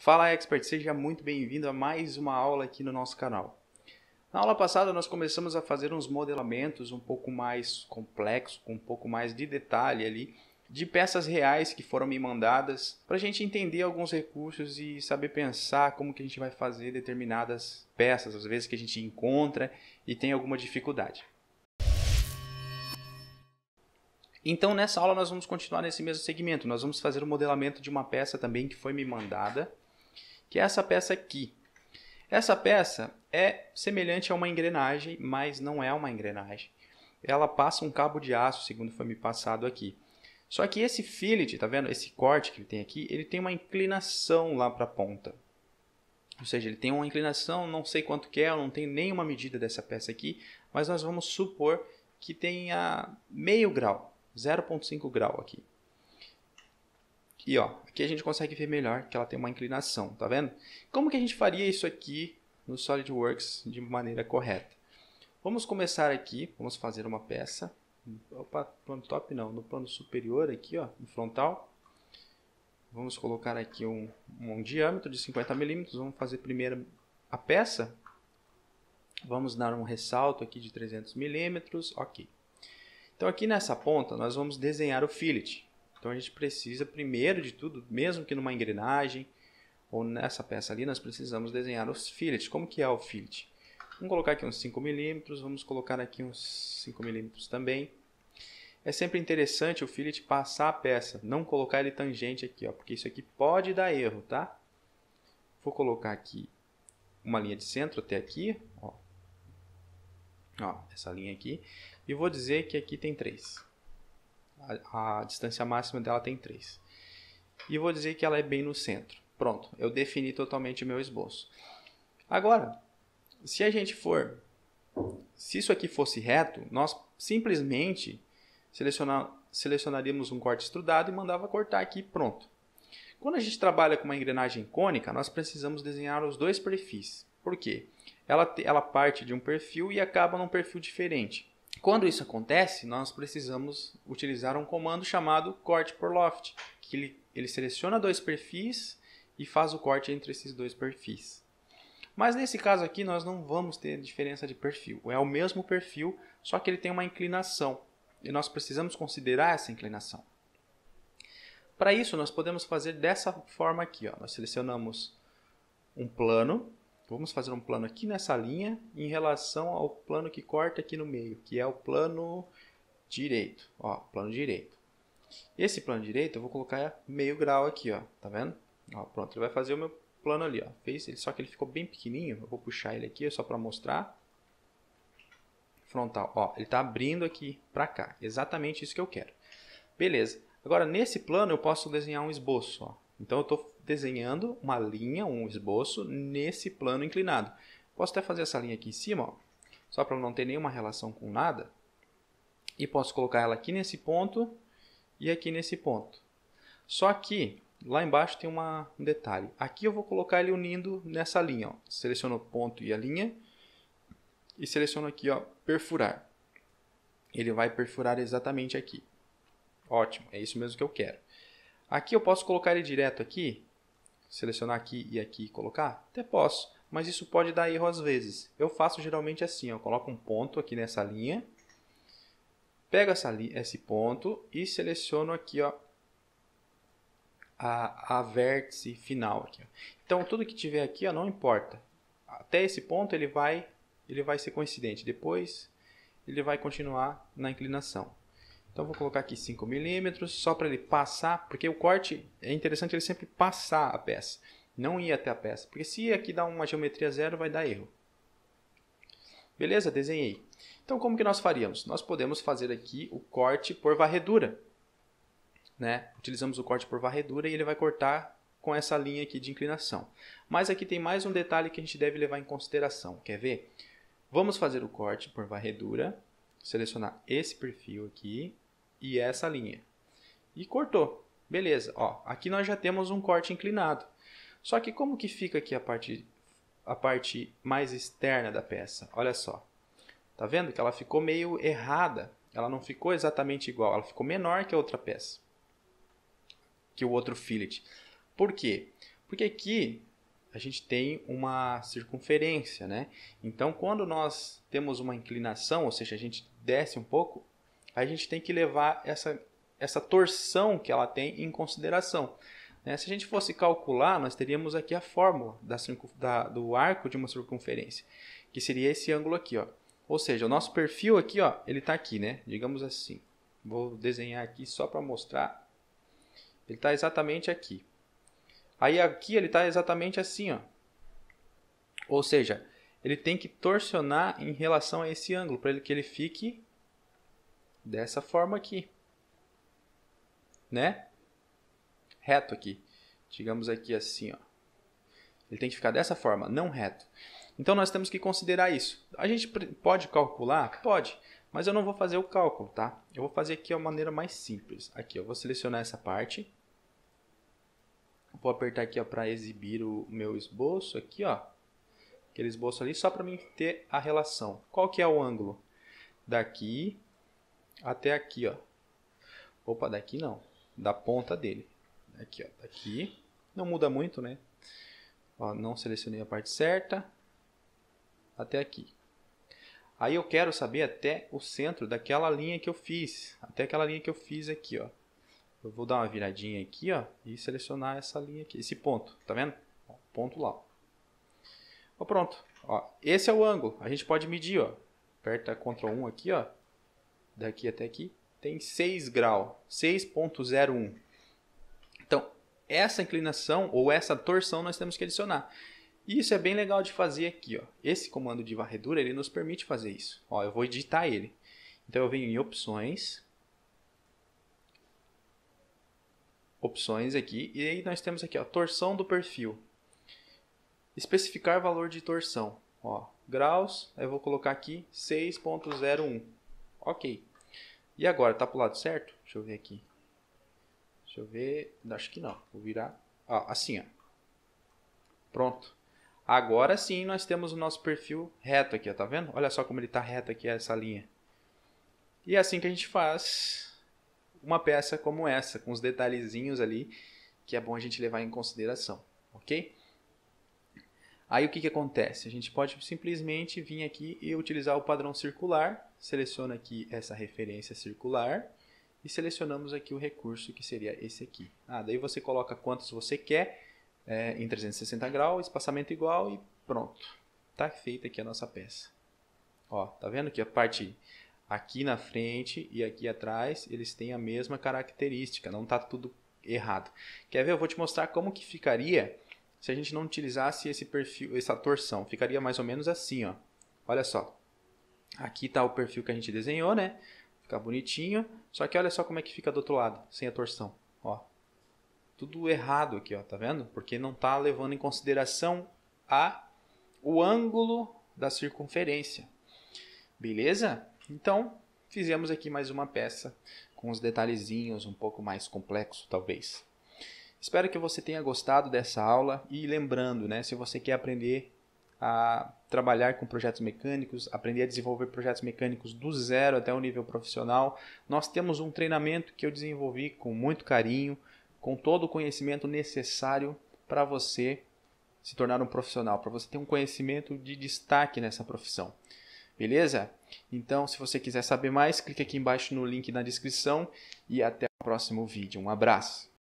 Fala Expert, seja muito bem-vindo a mais uma aula aqui no nosso canal. Na aula passada nós começamos a fazer uns modelamentos um pouco mais complexos, com um pouco mais de detalhe ali, de peças reais que foram me mandadas, para a gente entender alguns recursos e saber pensar como que a gente vai fazer determinadas peças, às vezes que a gente encontra e tem alguma dificuldade. Então nessa aula nós vamos continuar nesse mesmo segmento, nós vamos fazer o modelamento de uma peça também que foi me mandada, que é essa peça aqui. Essa peça é semelhante a uma engrenagem, mas não é uma engrenagem. Ela passa um cabo de aço, segundo foi me passado aqui. Só que esse fillet, tá vendo? Esse corte que ele tem aqui, ele tem uma inclinação lá para a ponta. Ou seja, ele tem uma inclinação, não sei quanto que é, eu não tenho nenhuma medida dessa peça aqui, mas nós vamos supor que tenha meio grau, 0,5 grau aqui. E ó, aqui a gente consegue ver melhor que ela tem uma inclinação, tá vendo? Como que a gente faria isso aqui no SolidWorks de maneira correta? Vamos começar aqui, vamos fazer uma peça. Opa, plano top não, no plano superior aqui, ó, no frontal. Vamos colocar aqui um diâmetro de 50 milímetros, vamos fazer primeiro a peça. Vamos dar um ressalto aqui de 300 milímetros, ok. Então aqui nessa ponta nós vamos desenhar o fillet. Então a gente precisa, primeiro de tudo, mesmo que numa engrenagem ou nessa peça ali, nós precisamos desenhar os fillets. Como que é o fillet? Vamos colocar aqui uns 5 milímetros, vamos colocar aqui uns 5 milímetros também. É sempre interessante o fillet passar a peça, não colocar ele tangente aqui, ó, porque isso aqui pode dar erro, tá? Vou colocar aqui uma linha de centro até aqui, ó, essa linha aqui, e vou dizer que aqui tem 3. A distância máxima dela tem 3. E vou dizer que ela é bem no centro. Pronto, eu defini totalmente o meu esboço. Agora, se isso aqui fosse reto, nós simplesmente selecionaríamos um corte extrudado e mandava cortar aqui, pronto. Quando a gente trabalha com uma engrenagem cônica, nós precisamos desenhar os dois perfis. Por quê? Ela parte de um perfil e acaba num perfil diferente. Quando isso acontece, nós precisamos utilizar um comando chamado corte por loft, que ele seleciona dois perfis e faz o corte entre esses dois perfis. Mas nesse caso aqui nós não vamos ter diferença de perfil. É o mesmo perfil, só que ele tem uma inclinação. E nós precisamos considerar essa inclinação. Para isso nós podemos fazer dessa forma aqui. Ó. Nós selecionamos um plano. Vamos fazer um plano aqui nessa linha em relação ao plano que corta aqui no meio, que é o plano direito. Ó, plano direito. Esse plano direito eu vou colocar meio grau aqui, ó, tá vendo? Ó, pronto, ele vai fazer o meu plano ali, ó. Fez ele, só que ele ficou bem pequenininho. Eu vou puxar ele aqui só para mostrar. Frontal, ó, ele está abrindo aqui para cá. Exatamente isso que eu quero. Beleza. Agora nesse plano eu posso desenhar um esboço, ó. Então eu estou desenhando uma linha, um esboço, nesse plano inclinado. Posso até fazer essa linha aqui em cima, ó, só para não ter nenhuma relação com nada. E posso colocar ela aqui nesse ponto e aqui nesse ponto. Só que lá embaixo tem um detalhe. Aqui eu vou colocar ele unindo nessa linha. Ó. Seleciono o ponto e a linha. E seleciono aqui, ó, perfurar. Ele vai perfurar exatamente aqui. Ótimo, é isso mesmo que eu quero. Aqui eu posso colocar ele direto aqui, selecionar aqui e colocar? Até posso, mas isso pode dar erro às vezes. Eu faço geralmente assim, ó, coloco um ponto aqui nessa linha, pego esse ponto e seleciono aqui, ó, a vértice final. Aqui, ó. Então tudo que tiver aqui, ó, não importa. Até esse ponto ele vai ser coincidente, depois ele vai continuar na inclinação. Então vou colocar aqui 5 milímetros, só para ele passar, porque o corte é interessante ele sempre passar a peça, não ir até a peça, porque se aqui dá uma geometria zero vai dar erro. Beleza? Desenhei. Então como que nós faríamos? Nós podemos fazer aqui o corte por varredura. Né? Utilizamos o corte por varredura e ele vai cortar com essa linha aqui de inclinação. Mas aqui tem mais um detalhe que a gente deve levar em consideração. Quer ver? Vamos fazer o corte por varredura, selecionar esse perfil aqui e essa linha. E cortou. Beleza. Ó, aqui nós já temos um corte inclinado. Só que como que fica aqui a parte mais externa da peça? Olha só. Tá vendo que ela ficou meio errada? Ela não ficou exatamente igual. Ela ficou menor que a outra peça. Que o outro fillet. Por quê? Porque aqui a gente tem uma circunferência, né? Então, quando nós temos uma inclinação, ou seja, a gente desce um pouco, a gente tem que levar essa torção que ela tem em consideração. Né? Se a gente fosse calcular, nós teríamos aqui a fórmula do arco de uma circunferência, que seria esse ângulo aqui, ó. Ou seja, o nosso perfil aqui, ó, ele está aqui, né? Digamos assim. Vou desenhar aqui só para mostrar. Ele está exatamente aqui. Aí aqui ele está exatamente assim, ó. Ou seja, ele tem que torcionar em relação a esse ângulo, para que ele fique dessa forma aqui. Né? Reto aqui. Digamos aqui assim, ó. Ele tem que ficar dessa forma, não reto. Então nós temos que considerar isso. A gente pode calcular? Pode. Mas eu não vou fazer o cálculo, tá? Eu vou fazer aqui de uma maneira mais simples. Aqui, eu vou selecionar essa parte. Vou apertar aqui para exibir o meu esboço aqui, ó. Aquele esboço ali, só para mim ter a relação. Qual que é o ângulo? Daqui até aqui, ó. Opa, daqui não. Da ponta dele. Aqui, ó. Daqui. Não muda muito, né? Ó, não selecionei a parte certa. Até aqui. Aí eu quero saber até o centro daquela linha que eu fiz. Até aquela linha que eu fiz aqui, ó. Eu vou dar uma viradinha aqui, ó, e selecionar essa linha aqui, esse ponto, tá vendo? Ó, ponto lá. Ó, pronto. Ó, esse é o ângulo. A gente pode medir, ó. Aperta Ctrl 1 aqui, ó. Daqui até aqui tem 6 graus, 6.01. Então, essa inclinação ou essa torção nós temos que adicionar. E isso é bem legal de fazer aqui, ó. Esse comando de varredura, ele nos permite fazer isso. Ó, eu vou editar ele. Então eu venho em opções aqui, e aí nós temos aqui, ó, torção do perfil. Especificar valor de torção, ó, graus, aí eu vou colocar aqui 6.01. OK. E agora, tá pro lado certo? Deixa eu ver aqui. Deixa eu ver, acho que não. Vou virar, ó, assim, ó. Pronto. Agora sim nós temos o nosso perfil reto aqui, ó, tá vendo? Olha só como ele tá reto aqui, essa linha. E é assim que a gente faz uma peça como essa, com os detalhezinhos ali, que é bom a gente levar em consideração, ok? Aí o que acontece? A gente pode simplesmente vir aqui e utilizar o padrão circular, seleciona aqui essa referência circular e selecionamos aqui o recurso que seria esse aqui. Daí você coloca quantos você quer, em 360 graus, espaçamento igual e pronto. Tá feita aqui a nossa peça. Ó, tá vendo que a parte aqui na frente e aqui atrás, eles têm a mesma característica, não está tudo errado. Quer ver? Eu vou te mostrar como que ficaria se a gente não utilizasse esse perfil, essa torção. Ficaria mais ou menos assim, ó. Olha só. Aqui está o perfil que a gente desenhou, né? Fica bonitinho. Só que olha só como é que fica do outro lado, sem a torção. Ó. Tudo errado aqui, ó, tá vendo? Porque não está levando em consideração o ângulo da circunferência. Beleza? Então, fizemos aqui mais uma peça com os detalhezinhos um pouco mais complexo, talvez. Espero que você tenha gostado dessa aula e lembrando, né, se você quer aprender a trabalhar com projetos mecânicos, aprender a desenvolver projetos mecânicos do zero até o nível profissional, nós temos um treinamento que eu desenvolvi com muito carinho, com todo o conhecimento necessário para você se tornar um profissional, para você ter um conhecimento de destaque nessa profissão. Beleza? Então, se você quiser saber mais, clique aqui embaixo no link na descrição e até o próximo vídeo. Um abraço!